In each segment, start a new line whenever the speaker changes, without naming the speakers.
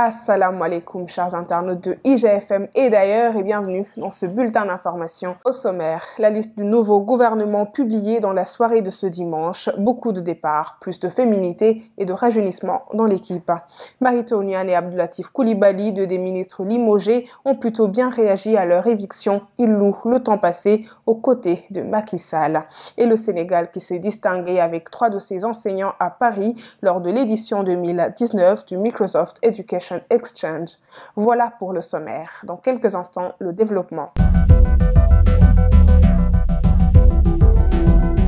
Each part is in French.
Assalamu alaikum, chers internautes de IGFM et d'ailleurs, et bienvenue dans ce bulletin d'information. Au sommaire, la liste du nouveau gouvernement publiée dans la soirée de ce dimanche. Beaucoup de départs, plus de féminité et de rajeunissement dans l'équipe. Marito Niane et Abdoulatif Coulibaly, deux des ministres limogés, ont plutôt bien réagi à leur éviction. Ils louent le temps passé aux côtés de Macky Sall. Et le Sénégal qui s'est distingué avec 3 de ses enseignants à Paris lors de l'édition 2019 du Microsoft Education Exchange. Voilà pour le sommaire. Dans quelques instants, le développement.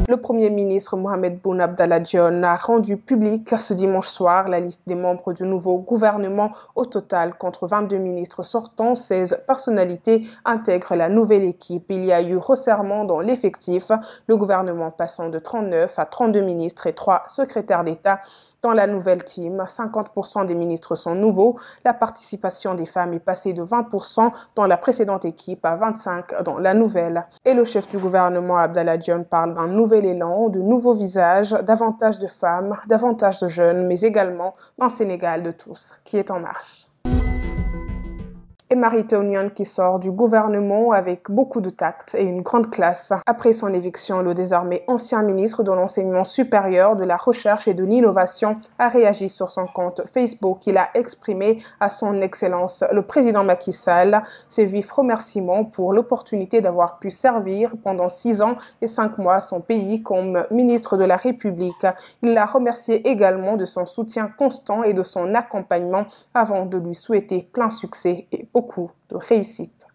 Le Premier ministre Mohamed Boun Abdallah Dionne a rendu public ce dimanche soir la liste des membres du nouveau gouvernement. Au total, contre 22 ministres sortants, 16 personnalités intègrent la nouvelle équipe. Il y a eu resserrement dans l'effectif, le gouvernement passant de 39 à 32 ministres et 3 secrétaires d'État. Dans la nouvelle team, 50% des ministres sont nouveaux. La participation des femmes est passée de 20% dans la précédente équipe à 25% dans la nouvelle. Et le chef du gouvernement, Abdallah Dionne, parle d'un nouvel élan, de nouveaux visages, davantage de femmes, davantage de jeunes, mais également d'un Sénégal de tous qui est en marche. Et Marito Niane qui sort du gouvernement avec beaucoup de tact et une grande classe. Après son éviction, le désormais ancien ministre de l'enseignement supérieur, de la recherche et de l'innovation a réagi sur son compte Facebook. Il a exprimé à son excellence le président Macky Sall ses vifs remerciements pour l'opportunité d'avoir pu servir pendant 6 ans et 5 mois son pays comme ministre de la République. Il l'a remercié également de son soutien constant et de son accompagnement avant de lui souhaiter plein succès et beaucoup de réussite.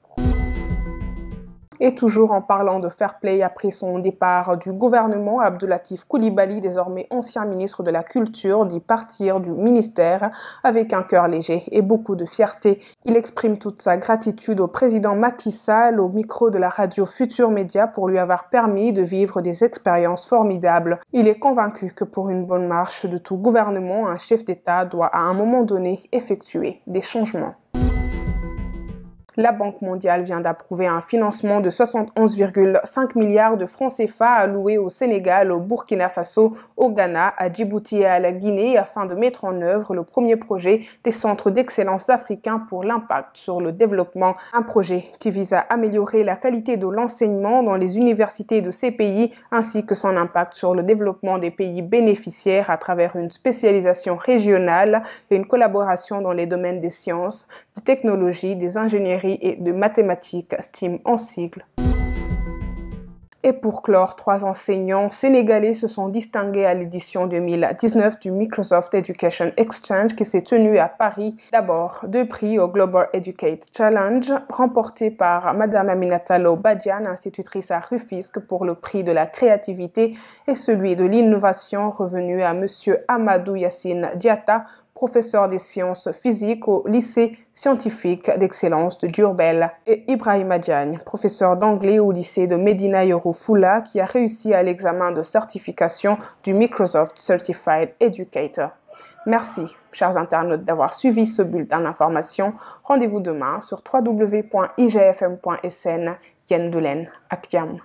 Et toujours en parlant de fair play après son départ du gouvernement, Abdoulatif Coulibaly, désormais ancien ministre de la Culture, dit partir du ministère avec un cœur léger et beaucoup de fierté. Il exprime toute sa gratitude au président Macky Sall au micro de la radio Futur Média pour lui avoir permis de vivre des expériences formidables. Il est convaincu que pour une bonne marche de tout gouvernement, un chef d'État doit à un moment donné effectuer des changements. La Banque mondiale vient d'approuver un financement de 71,5 milliards de francs CFA alloués au Sénégal, au Burkina Faso, au Ghana, à Djibouti et à la Guinée afin de mettre en œuvre le premier projet des centres d'excellence africains pour l'impact sur le développement. Un projet qui vise à améliorer la qualité de l'enseignement dans les universités de ces pays ainsi que son impact sur le développement des pays bénéficiaires à travers une spécialisation régionale et une collaboration dans les domaines des sciences, des technologies, des ingénieries et de mathématiques, STEAM en sigle. Et pour clore, 3 enseignants sénégalais se sont distingués à l'édition 2019 du Microsoft Education Exchange qui s'est tenu à Paris. D'abord, 2 prix au Global Educate Challenge, remportés par Madame Aminata Lo Badiane, institutrice à Rufisque pour le prix de la créativité, et celui de l'innovation revenu à Monsieur Amadou Yassine Diatta, professeur des sciences physiques au lycée scientifique d'excellence de Diourbel, et Ibrahima Diagne, professeur d'anglais au lycée de Medina Yoro Fula, qui a réussi à l'examen de certification du Microsoft Certified Educator. Merci, chers internautes, d'avoir suivi ce bulletin d'information. Rendez-vous demain sur www.igfm.sn. Yen Doulen, Akiam.